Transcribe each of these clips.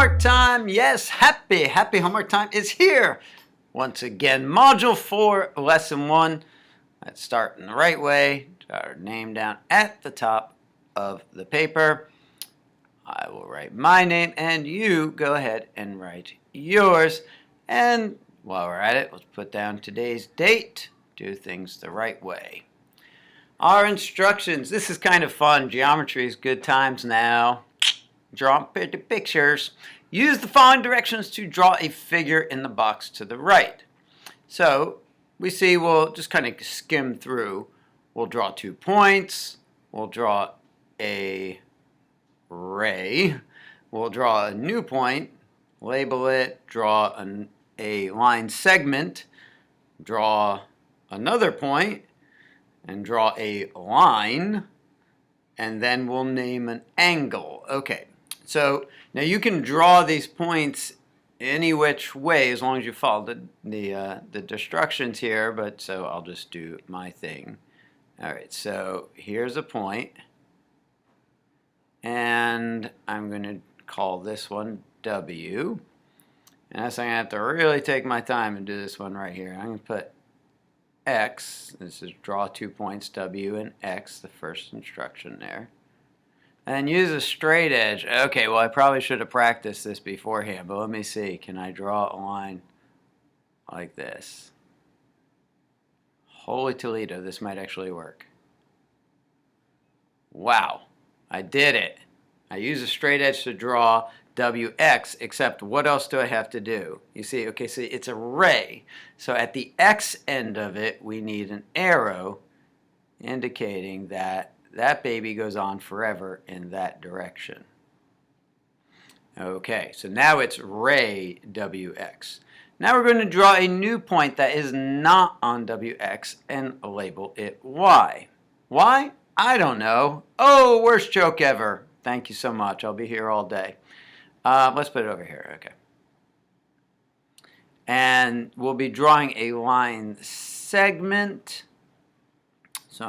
homework time. Yes, happy homework time is here. Once again, Module 4, Lesson 1. Let's start in the right way. Got our name down at the top of the paper. I will write my name, and you go ahead and write yours. And while we're at it, let's put down today's date. Do things the right way. Our instructions. This is kind of fun. Geometry is good times now. Draw pretty pictures. Use the following directions to draw a figure in the box to the right. So we see we'll just kind of skim through. We'll draw 2 points. We'll draw a ray. We'll draw a new point, label it, draw a line segment, draw another point, and draw a line, and then we'll name an angle. Okay. So now you can draw these points any which way as long as you follow the instructions here, but so I'll just do my thing. All right, so here's a point, and I'm going to call this one W. And I'm going to have to really take my time and do this one right here. I'm going to put X. This is draw 2 points, W and X, the first instruction there. And use a straight edge. Okay, well I probably should have practiced this beforehand, but let me see. Can I draw a line like this? Holy Toledo, this might actually work. Wow, I did it. I use a straight edge to draw WX, except what else do I have to do? You see, okay, see, it's a ray. So at the X end of it, we need an arrow indicating that that baby goes on forever in that direction. Okay, so now it's ray WX. Now we're going to draw a new point that is not on WX and label it Y. Why? I don't know. Oh, worst joke ever. Thank you so much. I'll be here all day. Let's put it over here. Okay. And we'll be drawing a line segment. So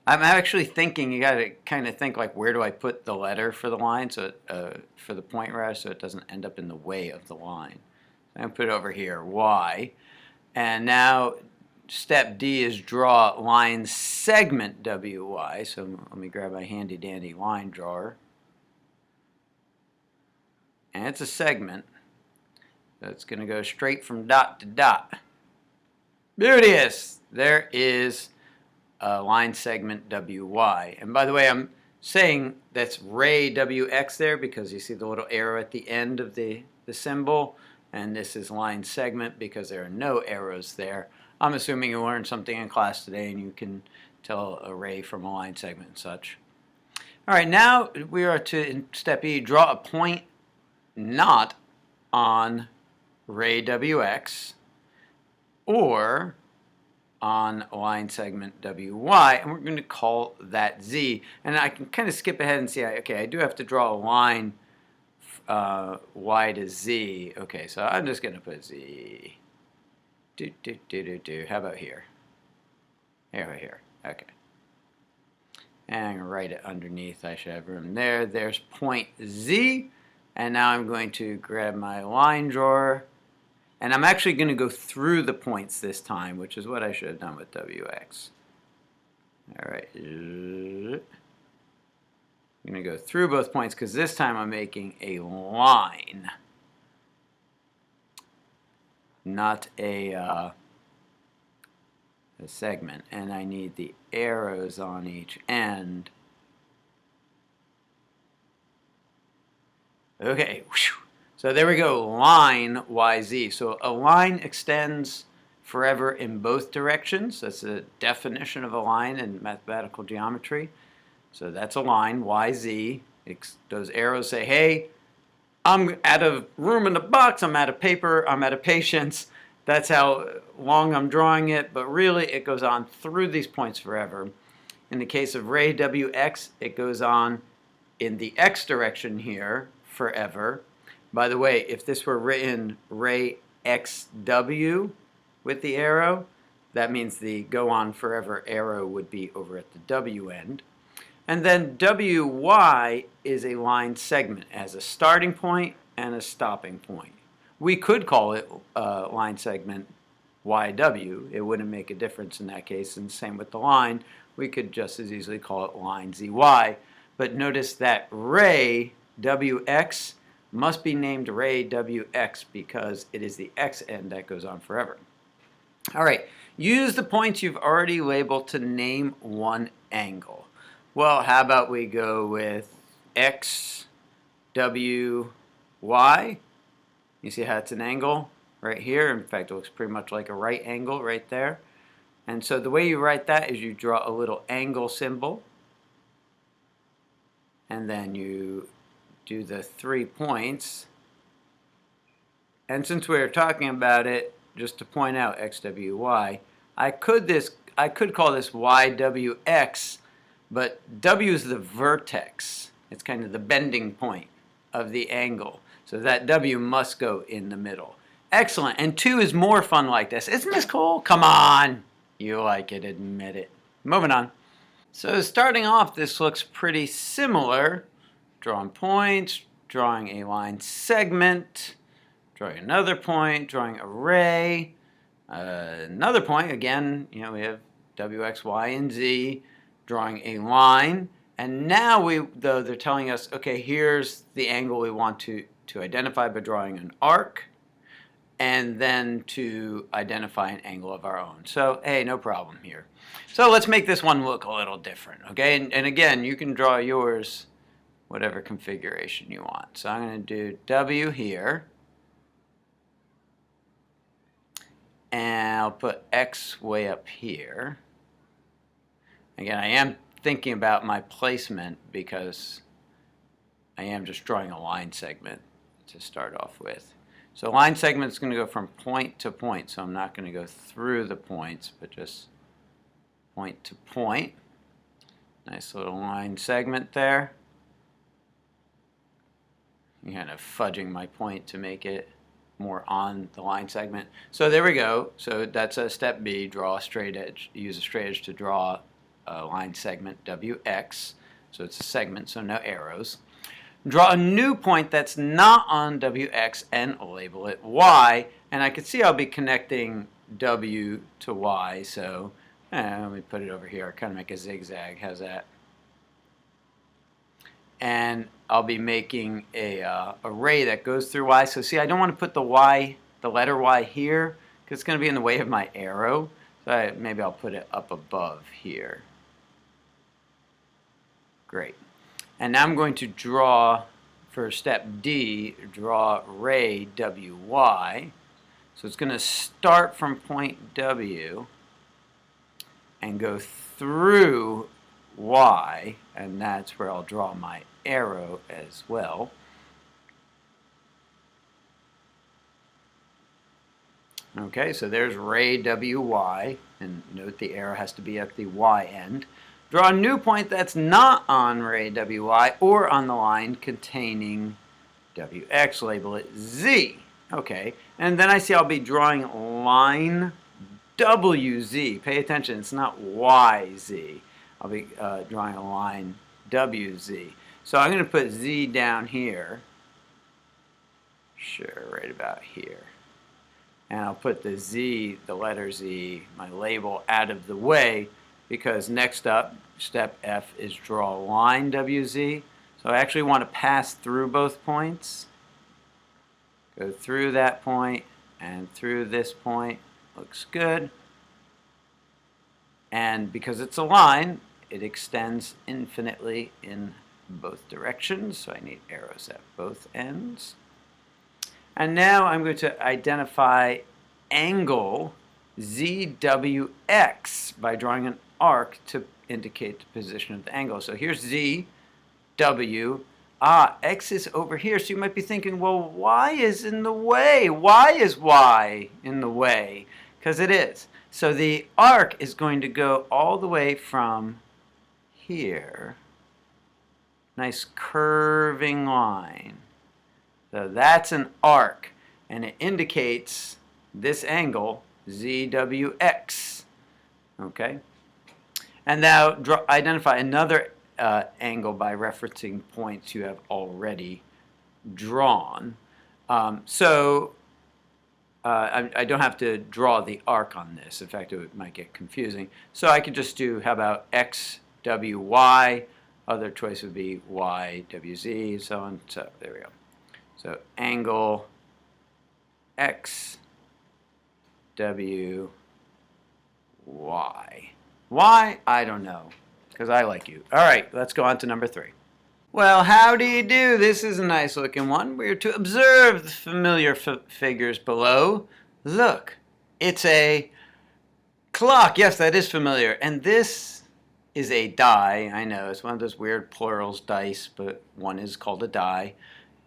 I'm actually thinking you got to kind of think like, where do I put the letter for the line, so for the point rather, so it doesn't end up in the way of the line. I'm going to put it over here, Y. And now step D is draw line segment WY. So let me grab my handy dandy line drawer. And it's a segment. So it's going to go straight from dot to dot. Beauteous! There is line segment WY. And by the way, I'm saying that's ray WX there because you see the little arrow at the end of the symbol, and this is line segment because there are no arrows there. I'm assuming you learned something in class today and you can tell a ray from a line segment and such. All right, now we are to, in step E, draw a point not on ray WX or on line segment WY, and we're going to call that Z. And I can kind of skip ahead and see, okay, I do have to draw a line Y to Z. Okay, so I'm just going to put Z. How about here? Here. Okay. And I'm going to write it underneath. I should have room there. There's point Z. And now I'm going to grab my line drawer. And I'm actually going to go through the points this time, which is what I should have done with WX. All right. I'm going to go through both points because this time I'm making a line, not a segment. And I need the arrows on each end. Okay. So there we go, line YZ. So a line extends forever in both directions. That's the definition of a line in mathematical geometry. So that's a line, YZ. Those arrows say, hey, I'm out of room in the box, I'm out of paper, I'm out of patience. That's how long I'm drawing it, but really it goes on through these points forever. In the case of ray WX, it goes on in the X direction here forever. By the way, if this were written ray XW with the arrow, that means the go on forever arrow would be over at the W end. And then WY is a line segment. It has a starting point and a stopping point. We could call it line segment YW. It wouldn't make a difference in that case, and same with the line. We could just as easily call it line ZY. But notice that ray WX must be named ray WX because it is the X end that goes on forever. All right, use the points you've already labeled to name one angle. Well, how about we go with X, W, Y? You see how it's an angle right here? In fact, it looks pretty much like a right angle right there. And so the way you write that is you draw a little angle symbol, and then you do the 3 points. And since we were talking about it, just to point out X, W, Y, I could call this YWX, but W is the vertex. It's kind of the bending point of the angle. So that W must go in the middle. Excellent. And 2 is more fun like this. Isn't this cool? Come on. You like it, admit it. Moving on. So starting off, this looks pretty similar. Drawing points, drawing a line segment, drawing another point, drawing a ray, another point. Again, you know, we have W, X, Y, and Z, drawing a line. And now they're telling us, okay, here's the angle we want to identify by drawing an arc, and then to identify an angle of our own. So, hey, no problem here. So let's make this one look a little different, okay? And again, you can draw yours whatever configuration you want. So I'm going to do W here, and I'll put X way up here. Again, I am thinking about my placement because I am just drawing a line segment to start off with. So line segment is going to go from point to point, so I'm not going to go through the points, but just point to point. Nice little line segment there. I'm kind of fudging my point to make it more on the line segment. So there we go. So that's a step B, draw a straight edge. Use a straight edge to draw a line segment, WX. So it's a segment, so no arrows. Draw a new point that's not on WX and label it Y. And I can see I'll be connecting W to Y. So let me put it over here. Kind of make a zigzag. How's that? And I'll be making a ray that goes through Y. So see, I don't want to put the Y, the letter Y here, because it's going to be in the way of my arrow. So maybe I'll put it up above here. Great. And now I'm going to draw, for step D, draw ray WY. So it's going to start from point W and go through Y, and that's where I'll draw my arrow as well. Okay, so there's ray WY, and note the arrow has to be at the Y end. Draw a new point that's not on ray WY or on the line containing WX, label it Z. Okay, and then I see I'll be drawing line WZ. Pay attention, it's not YZ. I'll be drawing a line WZ. So I'm going to put Z down here. Sure, right about here. And I'll put the Z, the letter Z, my label, out of the way, because next up, step F is draw a line WZ. So I actually want to pass through both points. Go through that point and through this point. Looks good. And because it's a line, it extends infinitely in both directions. So I need arrows at both ends. And now I'm going to identify angle ZWX by drawing an arc to indicate the position of the angle. So here's Z, W. X is over here. So you might be thinking, well, Y is in the way. Why is Y in the way? Because it is. So the arc is going to go all the way from here. Nice curving line. So that's an arc, and it indicates this angle, ZWX. Okay? And now identify another angle by referencing points you have already drawn. I don't have to draw the arc on this. In fact, it might get confusing. So I could just do, how about x, w, y? Other choice would be y, w, z, and so on. So there we go. So angle x, w, y. Why? I don't know, because I like you. All right, let's go on to number 3. Well, how do you do? This is a nice looking one. We're to observe the familiar figures below. Look, it's a clock. Yes, that is familiar. And this is a die. I know, it's one of those weird plurals, dice, but one is called a die.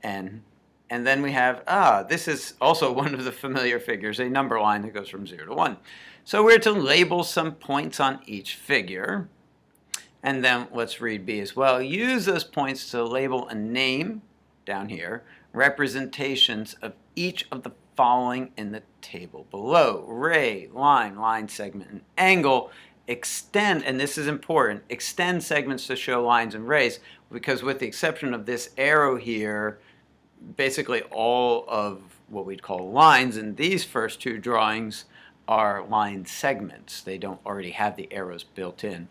And then we have, this is also one of the familiar figures, a number line that goes from 0 to 1. So we're to label some points on each figure. And then let's read B as well. Use those points to label a name, down here, representations of each of the following in the table below. Ray, line segment, and angle. Extend, and this is important, extend segments to show lines and rays, because with the exception of this arrow here, basically all of what we'd call lines in these first 2 drawings are line segments. They don't already have the arrows built in.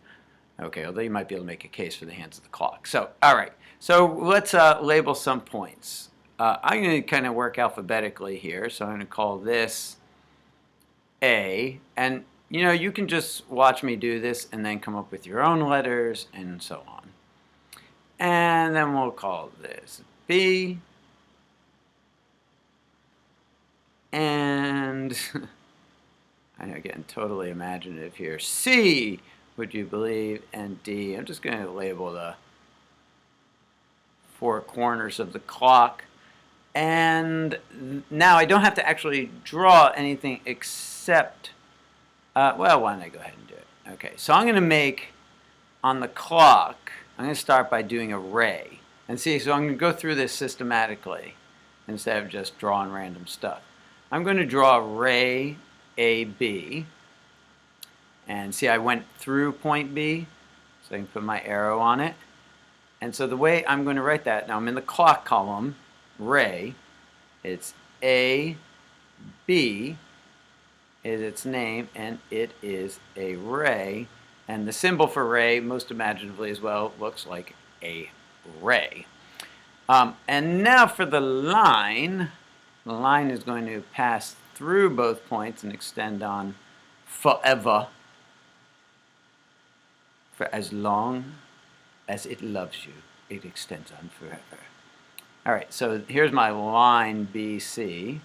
Okay, although you might be able to make a case for the hands of the clock. So, all right. So let's label some points. I'm going to kind of work alphabetically here. So I'm going to call this A. And, you know, you can just watch me do this and then come up with your own letters and so on. And then we'll call this B. And I'm getting totally imaginative here. C. Would you believe? And D. I'm just going to label the 4 corners of the clock. And now I don't have to actually draw anything except, well, why don't I go ahead and do it? Okay, so I'm going to make, on the clock, I'm going to start by doing a ray. And see, so I'm going to go through this systematically instead of just drawing random stuff. I'm going to draw ray AB. And see, I went through point B, so I can put my arrow on it. And so the way I'm going to write that, now I'm in the clock column, ray, it's A, B is its name, and it is a ray. And the symbol for ray, most imaginatively as well, looks like a ray. And now for the line is going to pass through both points and extend on forever. For as long as it loves you, it extends on forever. All right, so here's my line BC.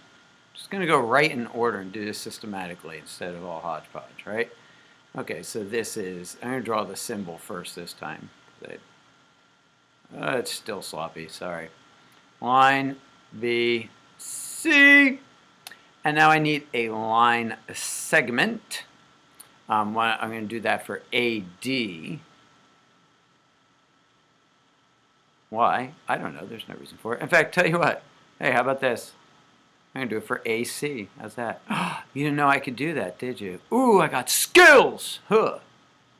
Just going to go right in order and do this systematically instead of all hodgepodge, right? Okay, so this is, I'm going to draw the symbol first this time. It's still sloppy, sorry. Line BC. And now I need a line segment. I'm going to do that for AD. Why? I don't know. There's no reason for it. In fact, tell you what. Hey, how about this? I'm going to do it for AC. How's that? You didn't know I could do that, did you? Ooh, I got skills! Huh.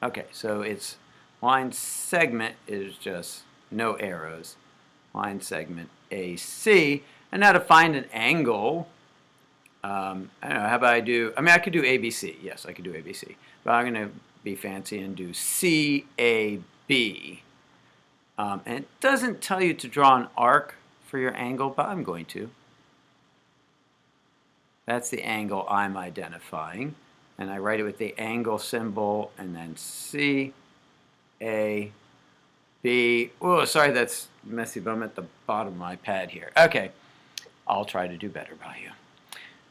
Okay, so it's line segment is just no arrows. Line segment AC. And now to find an angle, I don't know, how about I do, I could do ABC. Yes, I could do ABC. But I'm going to be fancy and do CAB. And it doesn't tell you to draw an arc for your angle, but I'm going to. That's the angle I'm identifying. And I write it with the angle symbol and then CAB. Oh, sorry, that's messy, but I'm at the bottom of my pad here. Okay, I'll try to do better by you.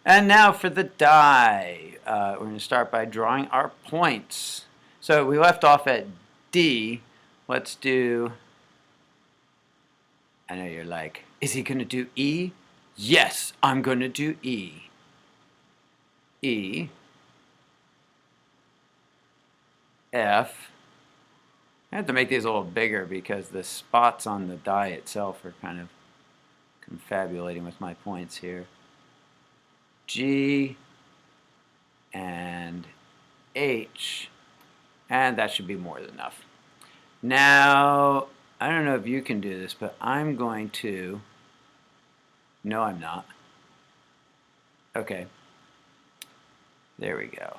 And now for the die. We're going to start by drawing our points. So we left off at D. Let's do, I know you're like, is he going to do E? Yes, I'm going to do E. E. F. I have to make these a little bigger because the spots on the die itself are kind of confabulating with my points here. G and H, and that should be more than enough. Now, I don't know if you can do this, but I'm going to No, I'm not. Okay. There we go.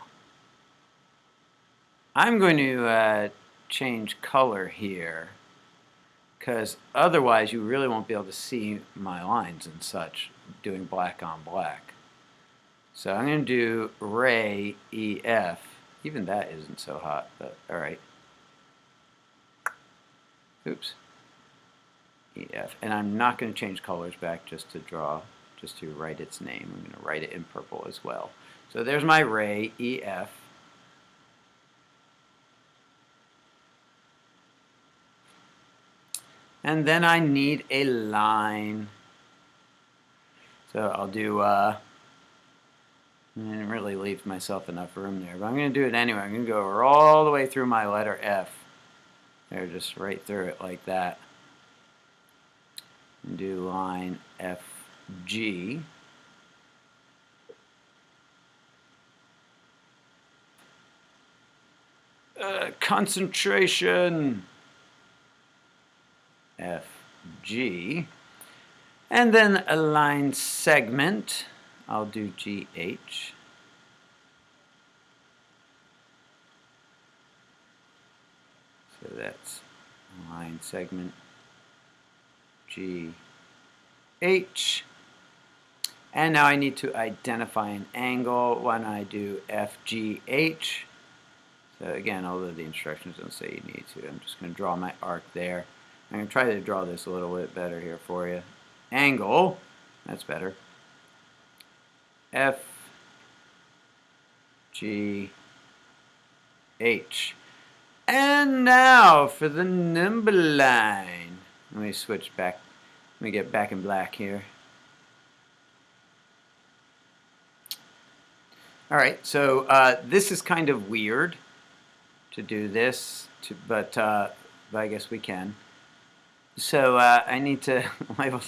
I'm going to change color here, because otherwise you really won't be able to see my lines and such doing black on black. So I'm going to do Ray EF. Even that isn't so hot, but all right. Oops. EF. And I'm not going to change colors back just to write its name. I'm going to write it in purple as well. So there's my Ray EF. And then I need a line. So I'll do, I didn't really leave myself enough room there, but I'm going to do it anyway. I'm going to go all the way through my letter F. There, just right through it like that. And do line FG. Concentration. FG. And then a line segment. I'll do GH. So that's line segment GH. And now I need to identify an angle when I do FGH. So again, although the instructions don't say you need to, I'm just going to draw my arc there. I'm going to try to draw this a little bit better here for you. Angle, that's better. FGH. And now for the number line. Let me switch back. Let me get back in black here. All right, so this is kind of weird to do this, but I guess we can. So I need to label.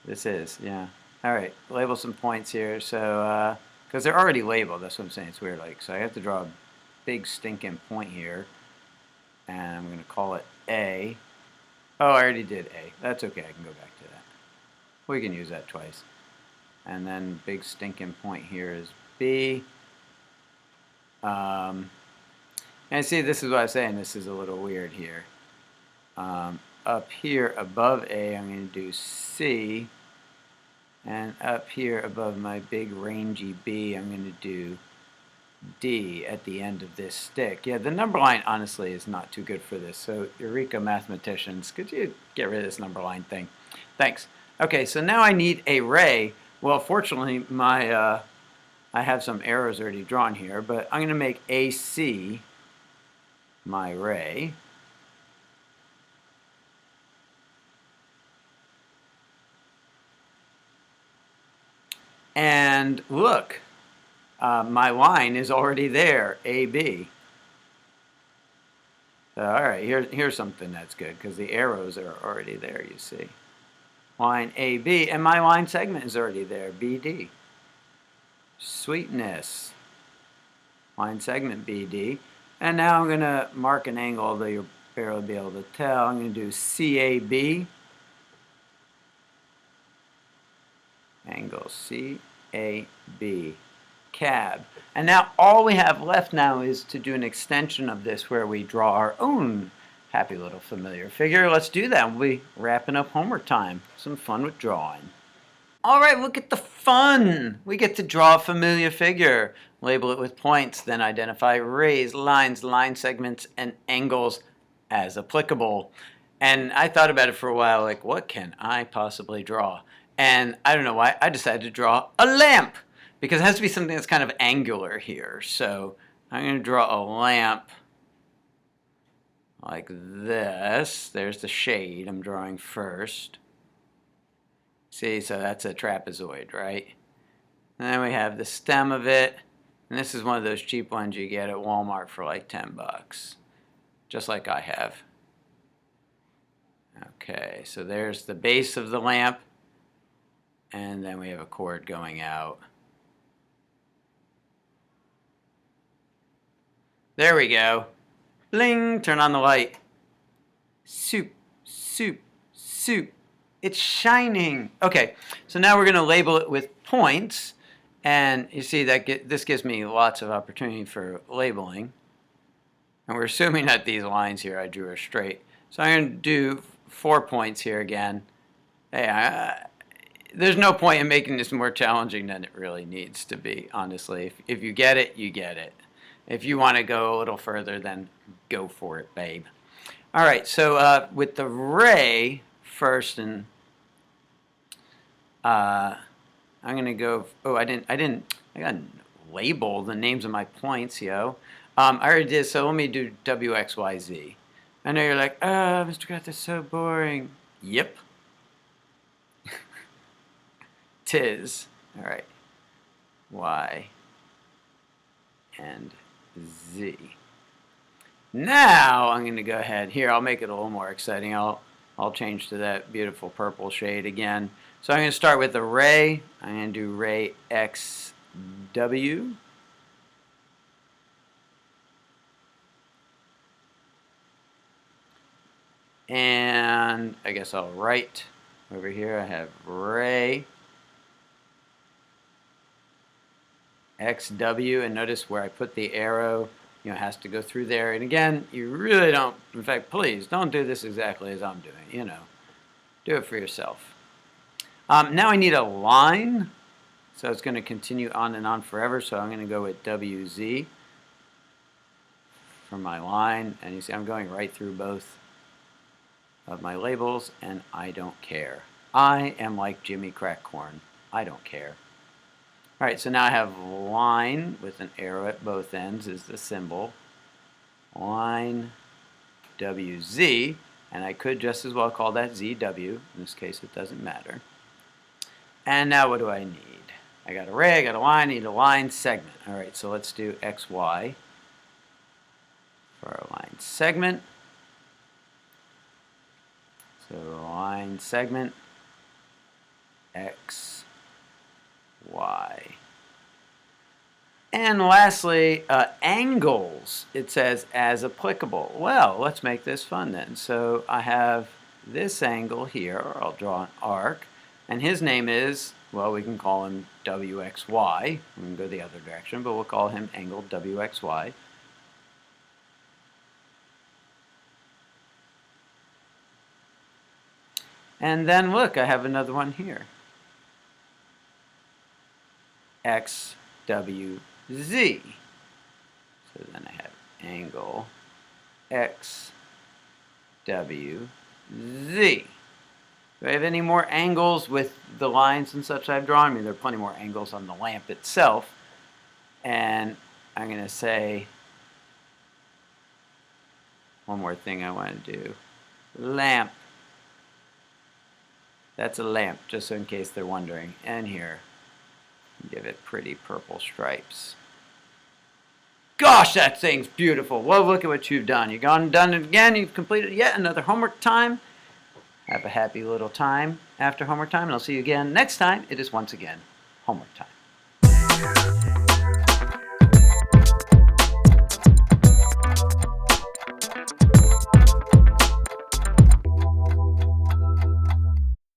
This is, yeah. All right, label some points here. So because they're already labeled, that's what I'm saying. It's weird. Like, so I have to draw a big stinking point here, and I'm going to call it A. Oh, I already did A. That's okay. I can go back to that. We can use that twice. And then big stinking point here is B. And see, this is what I was saying. This is a little weird here. Up here above A, I'm going to do C. And up here above my big rangy B, I'm going to do D at the end of this stick. Yeah, the number line, honestly, is not too good for this. So, Eureka mathematicians, could you get rid of this number line thing? Thanks. Okay, so now I need a ray. Well, fortunately, I have some arrows already drawn here, but I'm going to make AC my ray. And look, my line is already there, AB. So, all right, here's something that's good, because the arrows are already there, you see. Line AB, and my line segment is already there, BD. Sweetness. Line segment BD. And now I'm going to mark an angle, although you'll barely be able to tell. I'm going to do CAB. Angle CAB. Cab. And now all we have left now is to do an extension of this where we draw our own happy little familiar figure. Let's do that. We'll be wrapping up homework time. Some fun with drawing. All right, look at the fun. We get to draw a familiar figure, label it with points, then identify rays, lines, line segments, and angles as applicable. And I thought about it for a while, like, what can I possibly draw? And I don't know why, I decided to draw a lamp, because it has to be something that's kind of angular here. So I'm going to draw a lamp like this. There's the shade I'm drawing first. See, so that's a trapezoid, right? And then we have the stem of it. And this is one of those cheap ones you get at Walmart for like 10 bucks. Just like I have. Okay, so there's the base of the lamp. And then we have a cord going out. There we go. Bling! Turn on the light. Soup, soup, soup. It's shining. Okay, so now we're going to label it with points. And you see that this gives me lots of opportunity for labeling. And we're assuming that these lines here I drew are straight. So I'm going to do 4 points here again. Hey, there's no point in making this more challenging than it really needs to be, honestly. If you get it, you get it. If you want to go a little further, then go for it, babe. All right, so with the ray first, and I'm going to go, oh, I got to label the names of my points, yo. I already did, so let me do W, X, Y, Z. I know you're like, oh, Mr. Gath, that's so boring. Yep. Tis. All right. Y and Z. Now I'm going to go ahead here. I'll make it a little more exciting. I'll change to that beautiful purple shade again. So I'm going to start with the ray. I'm going to do ray XW. And I guess I'll write over here. I have ray XW, and notice where I put the arrow, it has to go through there. And again, you really don't, in fact, please don't do this exactly as I'm doing, do it for yourself. Now I need a line, so it's going to continue on and on forever, so I'm going to go with WZ for my line, and you see I'm going right through both of my labels, and I don't care. I am like Jimmy Crackcorn. I don't care. All right, so now I have line with an arrow at both ends is the symbol. Line WZ, and I could just as well call that ZW. In this case, it doesn't matter. And now what do I need? I got a ray, I got a line, I need a line segment. All right, so let's do XY for our line segment. So line segment X, Y. And lastly, angles, it says as applicable. Well, let's make this fun then. So I have this angle here, or I'll draw an arc, and his name is, well, we can call him WXY. We can go the other direction, but we'll call him angle WXY. And then look, I have another one here. XWZ. So then I have angle XWZ. Do I have any more angles with the lines and such I've drawn? I mean, there are plenty more angles on the lamp itself. And I'm going to say one more thing I want to do. Lamp. That's a lamp, just in case they're wondering. And here, give it pretty purple stripes. Gosh, that thing's beautiful. Well, look at what you've done. You've gone and done it again. You've completed yet another homework time. Have a happy little time after homework time, and I'll see you again next time. It is once again homework time.